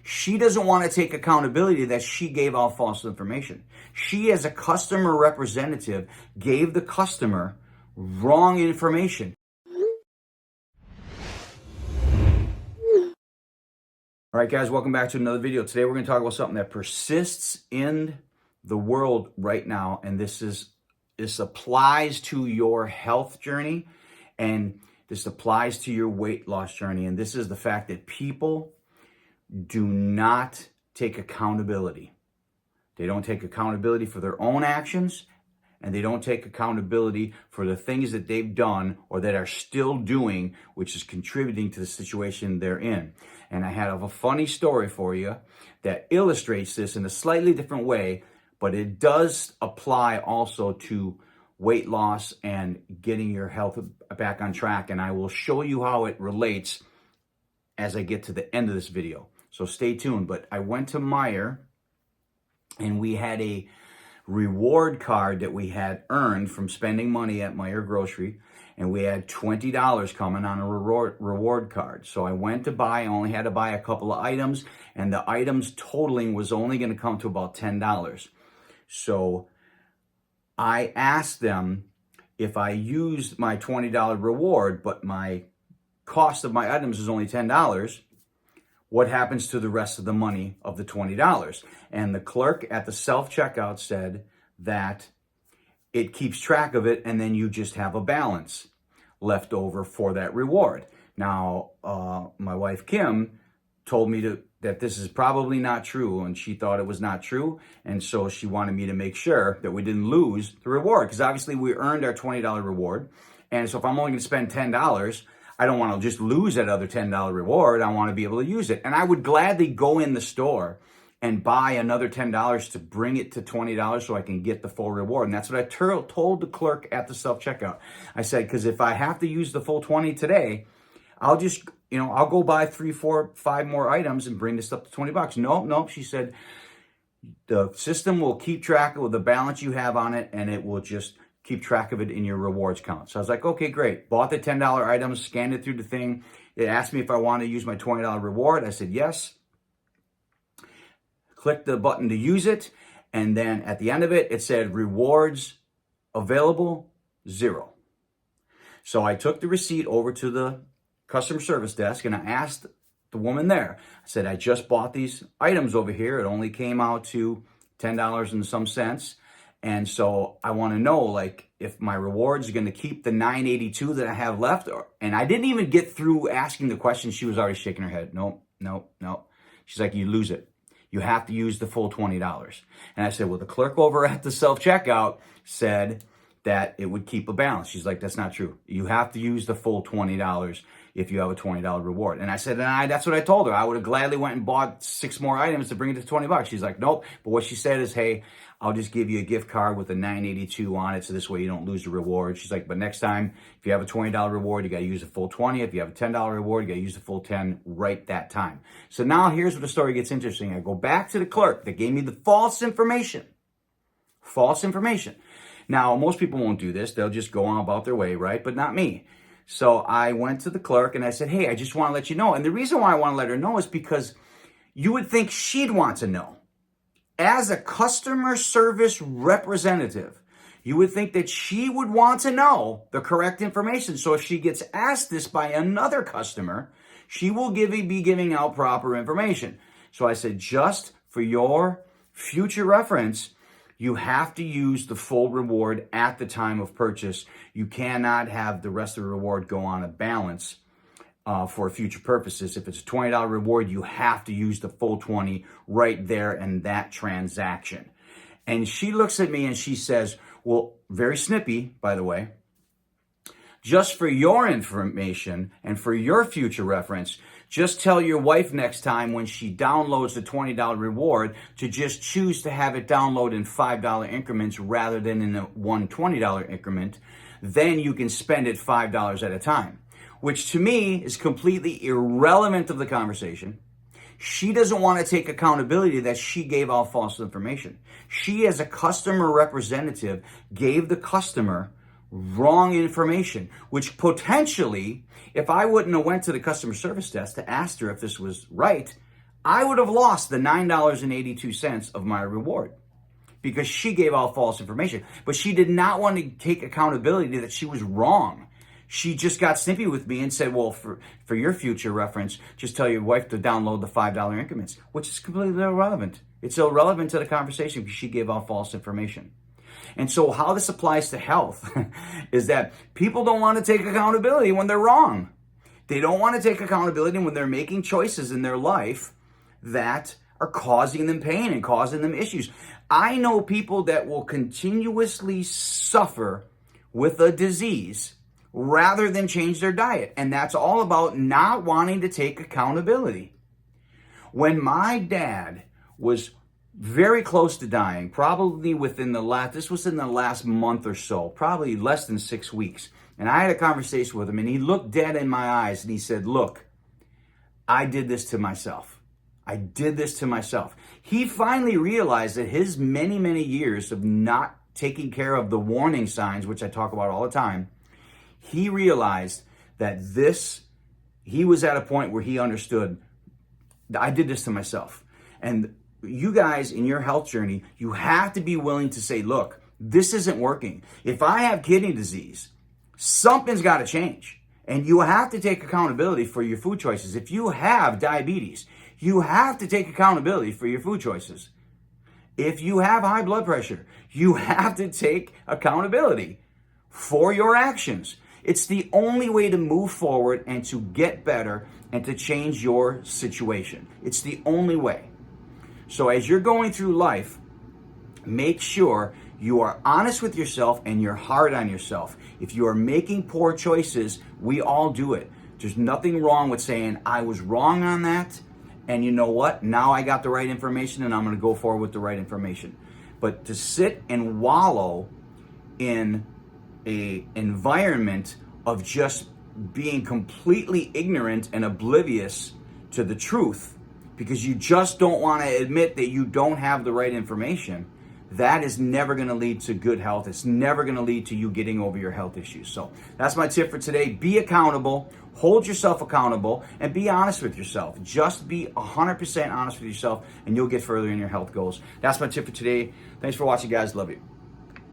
She doesn't want to take accountability that she gave out false information. She, as a customer representative, gave the customer wrong information. All right, guys, welcome back to another video. Today we're going to talk about something that persists in the world right now, and this applies to your health journey, and this applies to your weight loss journey, and this is the fact that people do not take accountability. They don't take accountability for their own actions, and they don't take accountability for the things that they've done or that are still doing, which is contributing to the situation they're in. And I have a funny story for you that illustrates this in a slightly different way, but it does apply also to weight loss and getting your health back on track. And I will show you how it relates as I get to the end of this video. So stay tuned. But I went to Meijer, and we had a reward card that we had earned from spending money at Meijer Grocery, and we had $20 coming on a reward card. So I went to buy, I only had to buy a couple of items, and the items totaling was only going to come to about $10. So I asked them if I used my $20 reward, but my cost of my items is only $10, what happens to the rest of the money of the $20? And the clerk at the self-checkout said that it keeps track of it, and then you just have a balance left over for that reward. Now, my wife Kim told me that this is probably not true, and she thought it was not true, and so she wanted me to make sure that we didn't lose the reward, because obviously we earned our $20 reward, and so if I'm only going to spend $10, I don't want to just lose that other $10 reward. I want to be able to use it. And I would gladly go in the store and buy another $10 to bring it to $20 so I can get the full reward. And that's what I told the clerk at the self-checkout. I said, because if I have to use the full 20 today, I'll just, I'll go buy 3, 4, 5 more items and bring this up to $20. No, she said, the system will keep track of the balance you have on it, and it will just keep track of it in your rewards count. So I was like, okay, great. Bought the $10 items, scanned it through the thing. It asked me if I wanted to use my $20 reward. I said yes. Clicked the button to use it. And then at the end of it, it said rewards available, 0. So I took the receipt over to the customer service desk, and I asked the woman there, I said, I just bought these items over here. It only came out to $10 and some cents. And so I want to know, like, if my rewards are going to keep the $9.82 that I have left. And I didn't even get through asking the question. She was already shaking her head. No. She's like, you lose it. You have to use the full $20. And I said, well, the clerk over at the self-checkout said that it would keep a balance. She's like, that's not true. You have to use the full $20 if you have a $20 reward. And I said, that's what I told her. I would have gladly went and bought 6 more items to bring it to $20. She's like, nope. But what she said is, hey, I'll just give you a gift card with a $9.82 on it, so this way you don't lose the reward. She's like, but next time, if you have a $20 reward, you got to use the full 20. If you have a $10 reward, you got to use the full 10 right that time. So now here's where the story gets interesting. I go back to the clerk that gave me the false information. False information. Now, most people won't do this. They'll just go on about their way, right? But not me. So I went to the clerk and I said, hey, I just want to let you know. And the reason why I want to let her know is because you would think she'd want to know. As a customer service representative, you would think that she would want to know the correct information. So if she gets asked this by another customer, she will be giving out proper information. So I said, just for your future reference, you have to use the full reward at the time of purchase. You cannot have the rest of the reward go on a balance for future purposes. If it's a $20 reward, you have to use the full 20 right there in that transaction. And she looks at me and she says, well, very snippy, by the way, just for your information and for your future reference, just tell your wife next time when she downloads the $20 reward to just choose to have it download in $5 increments rather than in a one $20 increment. Then you can spend it $5 at a time, which to me is completely irrelevant of the conversation. She doesn't want to take accountability that she gave out false information. She, as a customer representative, gave the customer wrong information, which potentially, if I wouldn't have went to the customer service desk to ask her if this was right, I would have lost the $9.82 of my reward because she gave out false information. But she did not want to take accountability that she was wrong. She just got snippy with me and said, well, for your future reference, just tell your wife to download the $5 increments, which is completely irrelevant. It's irrelevant to the conversation because she gave out false information. And so how this applies to health is that people don't want to take accountability when they're wrong. They don't want to take accountability when they're making choices in their life that are causing them pain and causing them issues. I know people that will continuously suffer with a disease rather than change their diet. And that's all about not wanting to take accountability. When my dad was very close to dying, probably this was in the last month or so, probably less than 6 weeks. And I had a conversation with him and he looked dead in my eyes and he said, look, I did this to myself. I did this to myself. He finally realized that his many, many years of not taking care of the warning signs, which I talk about all the time, he realized that he was at a point where he understood, I did this to myself. And you guys in your health journey, you have to be willing to say, look, this isn't working. If I have kidney disease, something's got to change. And you have to take accountability for your food choices. If you have diabetes, you have to take accountability for your food choices. If you have high blood pressure, you have to take accountability for your actions. It's the only way to move forward and to get better and to change your situation. It's the only way. So as you're going through life, make sure you are honest with yourself and you're hard on yourself. If you are making poor choices, we all do it. There's nothing wrong with saying, I was wrong on that. And you know what? Now I got the right information and I'm going to go forward with the right information. But to sit and wallow in an environment of just being completely ignorant and oblivious to the truth because you just don't want to admit that you don't have the right information, that is never going to lead to good health. It's never going to lead to you getting over your health issues. So that's my tip for today. Be accountable, hold yourself accountable, and be honest with yourself. Just be 100% honest with yourself, and you'll get further in your health goals. That's my tip for today. Thanks for watching, guys. Love you.